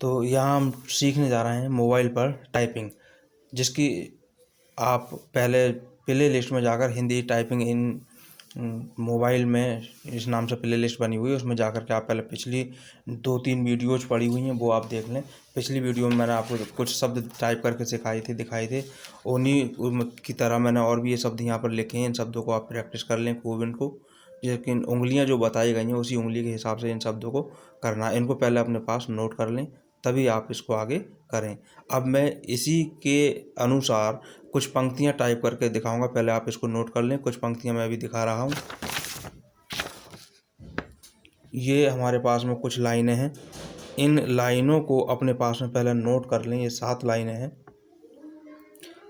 तो यहाँ हम सीखने जा रहे हैं मोबाइल पर टाइपिंग, जिसकी आप पहले प्ले लिस्ट में जाकर हिंदी टाइपिंग इन मोबाइल में इस नाम से प्ले लिस्ट बनी हुई है, उसमें जाकर के आप पहले पिछली 2-3 वीडियोज़ पड़ी हुई हैं वो आप देख लें। पिछली वीडियो में मैंने आपको कुछ शब्द टाइप करके दिखाए थे। उन्हीं की तरह मैंने और भी ये शब्द यहाँ पर लिखे हैं। इन शब्दों को आप प्रैक्टिस कर लें खूब इनको, लेकिन उंगलियाँ जो बताई गई हैं उसी उंगली के हिसाब से इन शब्दों को करना है। इनको पहले अपने पास नोट कर लें, तभी आप इसको आगे करें। अब मैं इसी के अनुसार कुछ पंक्तियाँ टाइप करके दिखाऊंगा, पहले आप इसको नोट कर लें। कुछ पंक्तियाँ मैं अभी दिखा रहा हूँ। ये हमारे पास में कुछ लाइनें हैं, इन लाइनों को अपने पास में पहले नोट कर लें। ये 7 लाइनें हैं।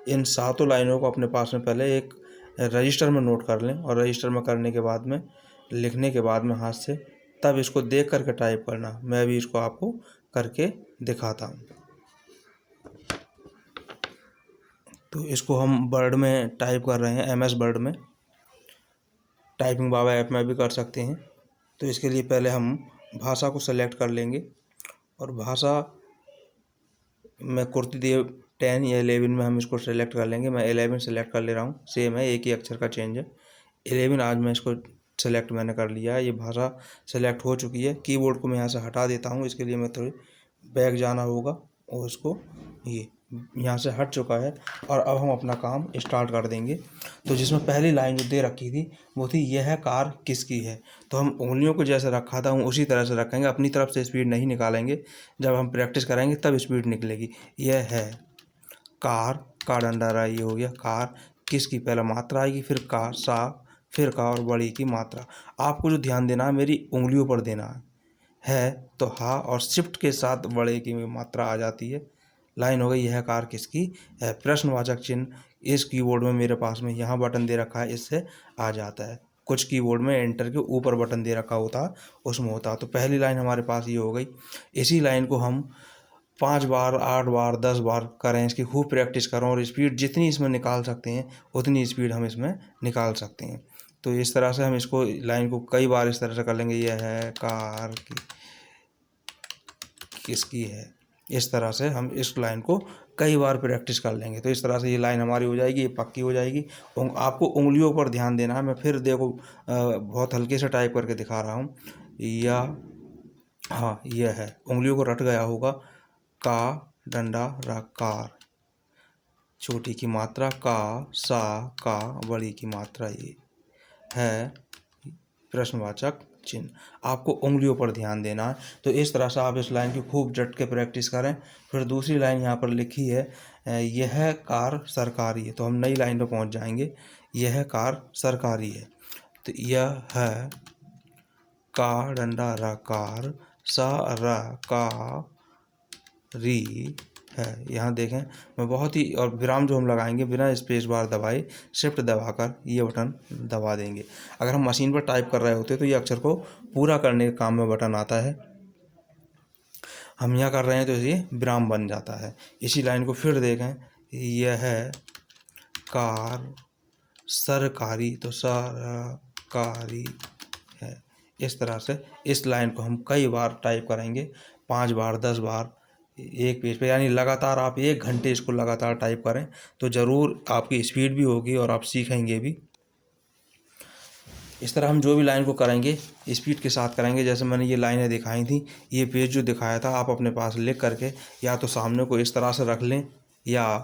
इन 7 लाइनों को अपने पास में पहले एक रजिस्टर में नोट कर लें, और रजिस्टर में करने के बाद में लिखने के बाद में हाथ से, तब इसको देख करके टाइप करना। मैं भी इसको आपको करके दिखाता हूँ। तो इसको हम वर्ड में टाइप कर रहे हैं, MS वर्ड में। टाइपिंग बाबा ऐप में भी कर सकते हैं। तो इसके लिए पहले हम भाषा को सेलेक्ट कर लेंगे, और भाषा में कुर्तीदेव 10 या 11 में हम इसको सेलेक्ट कर लेंगे। मैं 11 सेलेक्ट कर ले रहा हूँ, सेम है, एक ही अक्षर का चेंज है। 11 आज मैं इसको सेलेक्ट मैंने कर लिया है। ये भाषा सेलेक्ट हो चुकी है। कीबोर्ड को मैं यहाँ से हटा देता हूँ, इसके लिए मैं थोड़ी बैक जाना होगा, और इसको ये यहाँ से हट चुका है। और अब हम अपना काम स्टार्ट कर देंगे। तो जिसमें पहली लाइन जो दे रखी थी वो थी, यह कार किसकी है। तो हम उंगलियों को जैसे रखा था हम उसी तरह से रखेंगे, अपनी तरफ से स्पीड नहीं निकालेंगे। जब हम प्रैक्टिस करेंगे तब स्पीड निकलेगी। यह है कार, का डंडा रहा, ये हो गया कार किसकी, पहला मात्रा आएगी, फिर का, सा, फिर का, और बड़ी की मात्रा। आपको जो ध्यान देना है मेरी उंगलियों पर देना है तो हा, और शिफ्ट के साथ बड़े की मात्रा आ जाती है। लाइन हो गई, यह कार किसकी है। प्रश्नवाचक चिन्ह इस कीबोर्ड में मेरे पास में यहाँ बटन दे रखा है, इससे आ जाता है। कुछ कीबोर्ड में एंटर के ऊपर बटन दे रखा होता, उसमें होता। तो पहली लाइन हमारे पास ये हो गई। इसी लाइन को हम 5 बार, 8 बार, 10 बार करें, इसकी खूब प्रैक्टिस करें, और स्पीड जितनी इसमें निकाल सकते हैं उतनी स्पीड हम इसमें निकाल सकते हैं। तो इस तरह से हम इसको लाइन को कई बार इस तरह से कर लेंगे। यह है कार किसकी है। इस तरह से हम इस लाइन को कई बार प्रैक्टिस कर लेंगे। तो इस तरह से ये लाइन हमारी हो जाएगी, ये पक्की हो जाएगी। आपको उंगलियों पर ध्यान देना है। मैं फिर देखो बहुत हल्के से टाइप करके दिखा रहा हूँ। या हाँ, यह है, उंगलियों को रट गया होगा। का डंडा रा, कार, छोटी की मात्रा का, सा, का, बड़ी की मात्रा ये है, प्रश्नवाचक चिन्ह। आपको उंगलियों पर ध्यान देना है। तो इस तरह से आप इस लाइन की खूब डट के प्रैक्टिस करें। फिर दूसरी लाइन यहाँ पर लिखी है, यह कार सरकारी है। तो हम नई लाइन पर पहुँच जाएंगे। यह कार सरकारी है। तो यह है का डंडा रा, कार, सा, रा, का, री है। यहाँ देखें, मैं बहुत ही, और विराम जो हम लगाएंगे बिना स्पेस बार दबाए, शिफ्ट दबाकर ये बटन दबा देंगे। अगर हम मशीन पर टाइप कर रहे होते तो ये अक्षर को पूरा करने के काम में बटन आता है। हम यहाँ कर रहे हैं तो ये विराम बन जाता है। इसी लाइन को फिर देखें, यह है कार सरकारी, तो सरकारी है। इस तरह से इस लाइन को हम कई बार टाइप करेंगे, 5 बार, 10 बार एक पेज पे, यानी लगातार आप 1 घंटे इसको लगातार टाइप करें तो ज़रूर आपकी स्पीड भी होगी और आप सीखेंगे भी। इस तरह हम जो भी लाइन को करेंगे स्पीड के साथ करेंगे। जैसे मैंने ये लाइनें दिखाई थी, ये पेज जो दिखाया था आप अपने पास लिख करके या तो सामने को इस तरह से रख लें, या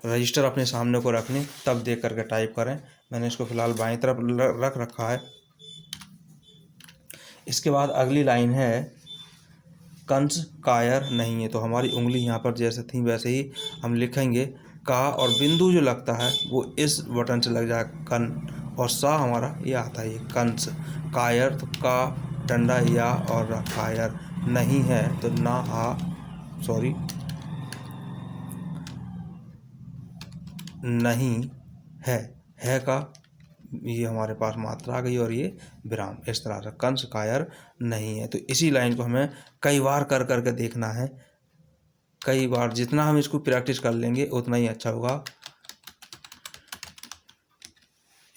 रजिस्टर अपने सामने को रख लें, तब देख करके टाइप करें। मैंने इसको फ़िलहाल बाईं तरफ रख रखा है। इसके बाद अगली लाइन है, कंस कायर नहीं है। तो हमारी उंगली यहाँ पर जैसे थी वैसे ही हम लिखेंगे। का और बिंदु जो लगता है वो इस बटन से लग जाए, कन, और सा हमारा ये आता है, ये कंस। कायर तो का डंडा या, और कायर नहीं है तो ना, आ, सॉरी, नहीं है का ये हमारे पास मात्रा आ गई, और ये विराम। इस तरह से कंस कायर नहीं है। तो इसी लाइन को हमें कई बार कर करके देखना है। कई बार जितना हम इसको प्रैक्टिस कर लेंगे उतना ही अच्छा होगा।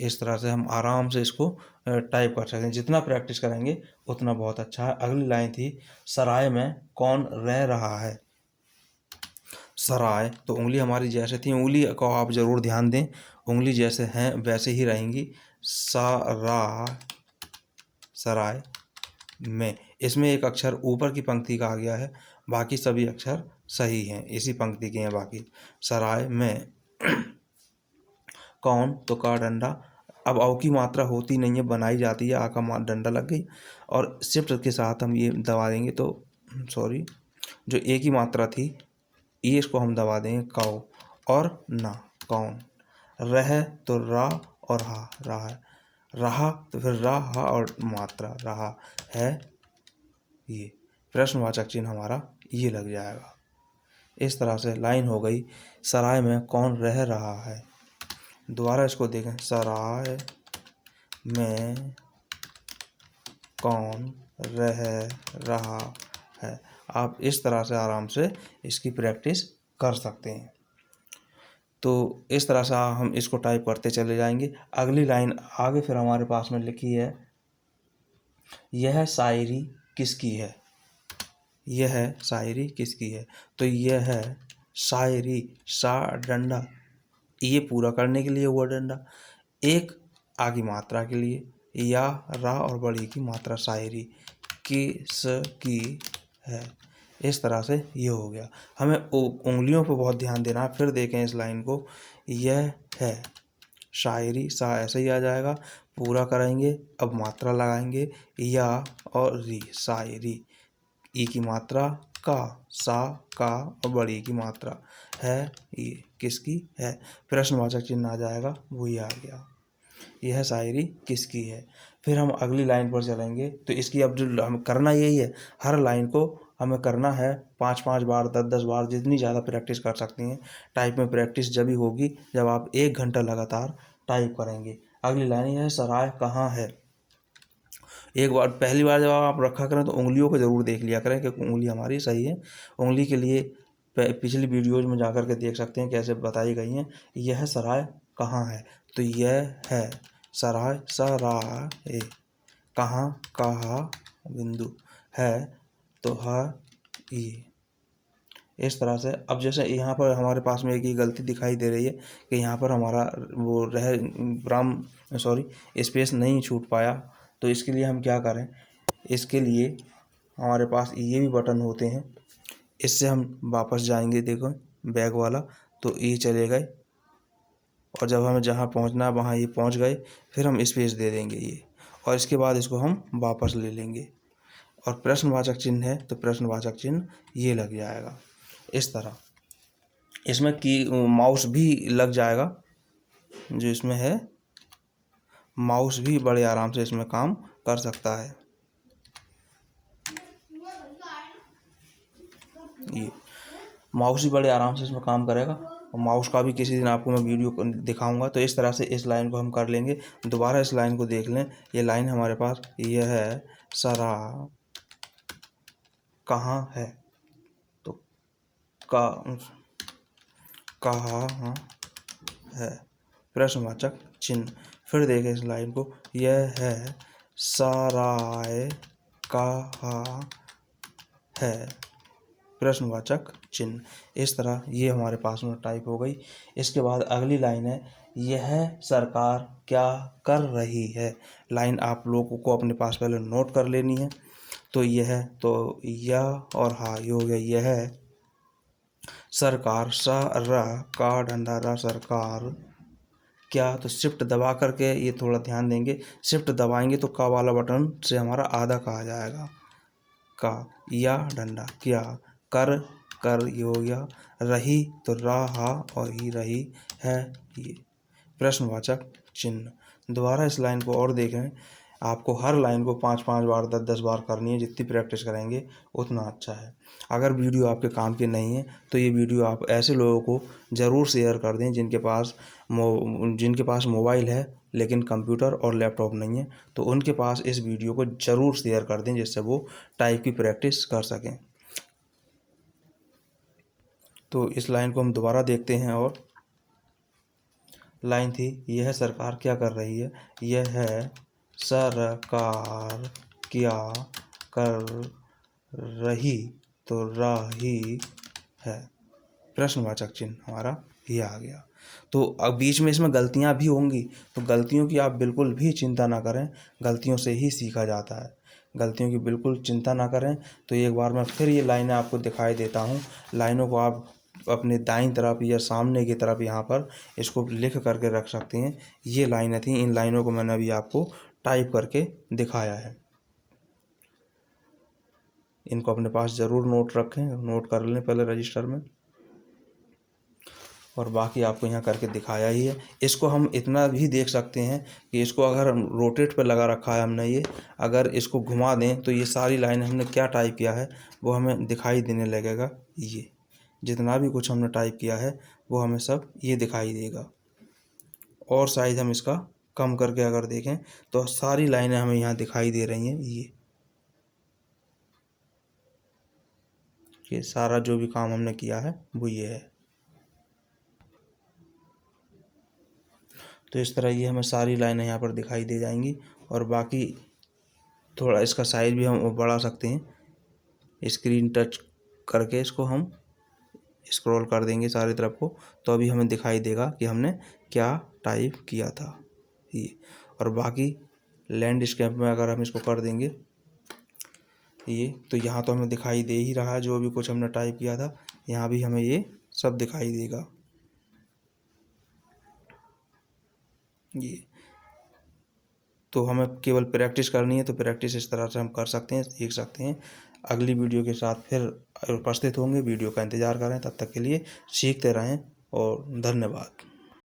इस तरह से हम आराम से इसको टाइप कर सकते हैं। जितना प्रैक्टिस करेंगे उतना बहुत अच्छा है। अगली लाइन थी सराय में कौन रह रहा है। सराय, तो उंगली हमारी जैसे थी, उंगली को आप ज़रूर ध्यान दें, उंगली जैसे हैं वैसे ही रहेंगी। सराय में, इसमें एक अक्षर ऊपर की पंक्ति का आ गया है, बाकी सभी अक्षर सही हैं, इसी पंक्ति के हैं बाकी। सराय में कौन, तो का डंडा। अब औ की मात्रा होती नहीं है, बनाई जाती है, आ का डंडा लग गई और शिफ्ट के साथ हम ये दबा देंगे तो सॉरी, जो ए की मात्रा थी ये इसको हम दबा देंगे काउ, और ना कौन। रह तो रा और हा, रहा है, रहा तो फिर रा हा और मात्रा रहा है, ये प्रश्नवाचक चिन्ह हमारा ये लग जाएगा। इस तरह से लाइन हो गई सराय में कौन रह रहा है। दोबारा इसको देखें, सराय में कौन रह रहा है। आप इस तरह से आराम से इसकी प्रैक्टिस कर सकते हैं। तो इस तरह से हम इसको टाइप करते चले जाएंगे। अगली लाइन आगे फिर हमारे पास में लिखी है, यह शायरी किसकी है। यह शायरी किसकी है, तो यह है शायरी, सा डंडा, ये पूरा करने के लिए हुआ डंडा, एक आ की मात्रा के लिए, या रा और बड़ी की मात्रा, शायरी किसकी है। इस तरह से ये हो गया। हमें उंगलियों पर बहुत ध्यान देना है। फिर देखें इस लाइन को, यह है शायरी, सा ऐसे ही आ जाएगा, पूरा करेंगे, अब मात्रा लगाएंगे, या और री, शायरी, ई की मात्रा का, सा का और बड़ी की मात्रा है, ये किसकी है, प्रश्नवाचक चिन्ह आ जाएगा, वो ये आ गया, यह शायरी किसकी है। फिर हम अगली लाइन पर चलेंगे। तो इसकी अब जो हमें करना यही है, हर लाइन को हमें करना है 5-5 बार, 10-10 बार, जितनी ज़्यादा प्रैक्टिस कर सकती हैं। टाइप में प्रैक्टिस जब ही होगी जब आप 1 घंटा लगातार टाइप करेंगे। अगली लाइन है सराय कहाँ है। एक बार, पहली बार जब आप रखा करें तो उंगलियों को ज़रूर देख लिया करें कि उंगली हमारी सही है। उंगली के लिए पिछली वीडियोज़ में जाकर के देख सकते हैं कैसे बताई गई हैं। यह सराय कहाँ है, तो यह है सराय, सराय, कहाँ, कहा बिंदु, है तो है ये। इस तरह से अब जैसे यहाँ पर हमारे पास में एक ही गलती दिखाई दे रही है कि यहाँ पर हमारा वो स्पेस नहीं छूट पाया। तो इसके लिए हम क्या करें, इसके लिए हमारे पास ये भी बटन होते हैं, इससे हम वापस जाएंगे, देखो बैक वाला, तो ये चले गए और जब हमें जहाँ पहुँचना है वहाँ ये पहुँच गए। फिर हम स्पेस दे देंगे ये, और इसके बाद इसको हम वापस ले लेंगे, और प्रश्नवाचक चिन्ह है तो प्रश्नवाचक चिन्ह ये लग जाएगा। इस तरह इसमें की माउस भी लग जाएगा, जो इसमें है माउस भी बड़े आराम से इसमें काम कर सकता है। ये माउस भी बड़े आराम से इसमें काम करेगा, और माउस का भी किसी दिन आपको मैं वीडियो दिखाऊंगा। तो इस तरह से इस लाइन को हम कर लेंगे। दोबारा इस लाइन को देख लें, ये लाइन हमारे पास ये है, सरा कहाँ है, तो कहाँ है, प्रश्नवाचक चिन्ह। फिर देखें इस लाइन को, यह है सराय कहाँ है, प्रश्नवाचक चिन्ह। इस तरह ये हमारे पास में टाइप हो गई। इसके बाद अगली लाइन है, यह सरकार क्या कर रही है। लाइन आप लोगों को अपने पास पहले नोट कर लेनी है। तो यह, तो यह और हा, ये हो गया, यह सरकार, सा रा का डंडा रा, सरकार क्या, तो शिफ्ट दबा करके ये थोड़ा ध्यान देंगे, शिफ्ट दबाएंगे तो का वाला बटन से हमारा आधा का आ जाएगा, का, या डंडा, क्या, कर, कर ये हो गया, रही तो रहा और ही, रही है, ये प्रश्नवाचक चिन्ह। दोबारा इस लाइन को और देखें, आपको हर लाइन को 5-5 बार, 10-10 बार करनी है। जितनी प्रैक्टिस करेंगे उतना अच्छा है। अगर वीडियो आपके काम की नहीं है तो ये वीडियो आप ऐसे लोगों को ज़रूर शेयर कर दें जिनके पास मोबाइल है लेकिन कंप्यूटर और लैपटॉप नहीं है, तो उनके पास इस वीडियो को ज़रूर शेयर कर दें जिससे वो टाइप की प्रैक्टिस कर सकें। तो इस लाइन को हम दोबारा देखते हैं, और लाइन थी, यह सरकार क्या कर रही है, यह सरकार क्या कर रही, तो रही है, प्रश्नवाचक चिन्ह हमारा ये आ गया। तो अब बीच में इसमें गलतियां भी होंगी, तो गलतियों की आप बिल्कुल भी चिंता ना करें, गलतियों से ही सीखा जाता है, गलतियों की बिल्कुल चिंता ना करें। तो एक बार मैं फिर ये लाइनें आपको दिखाई देता हूँ, लाइनों को आप अपने दाईं तरफ या सामने की तरफ यहाँ पर इसको लिख करके रख सकते हैं। ये लाइनें थी, इन लाइनों को मैंने अभी आपको टाइप करके दिखाया है। इनको अपने पास ज़रूर नोट रखें, नोट कर लें पहले रजिस्टर में, और बाकी आपको यहाँ करके दिखाया ही है। इसको हम इतना भी देख सकते हैं कि इसको अगर हम रोटेट पे लगा रखा है हमने, ये अगर इसको घुमा दें तो ये सारी लाइन हमने क्या टाइप किया है वो हमें दिखाई देने लगेगा। ये जितना भी कुछ हमने टाइप किया है वो हमें सब ये दिखाई देगा। और शायद हम इसका कम करके अगर देखें तो सारी लाइनें हमें यहाँ दिखाई दे रही हैं। ये सारा जो भी काम हमने किया है वो ये है। तो इस तरह ये हमें सारी लाइनें यहाँ पर दिखाई दे जाएंगी। और बाकी थोड़ा इसका साइज भी हम बढ़ा सकते हैं, स्क्रीन टच करके इसको हम स्क्रॉल कर देंगे सारी तरफ को, तो अभी हमें दिखाई देगा कि हमने क्या टाइप किया था ये। और बाकी लैंडस्केप में अगर हम इसको कर देंगे ये, तो यहाँ तो हमें दिखाई दे ही रहा है जो भी कुछ हमने टाइप किया था, यहाँ भी हमें ये सब दिखाई देगा ये। तो हमें केवल प्रैक्टिस करनी है, तो प्रैक्टिस इस तरह से हम कर सकते हैं, सीख सकते हैं। अगली वीडियो के साथ फिर उपस्थित होंगे, वीडियो का इंतज़ार करें, तब तक के लिए सीखते रहें और धन्यवाद।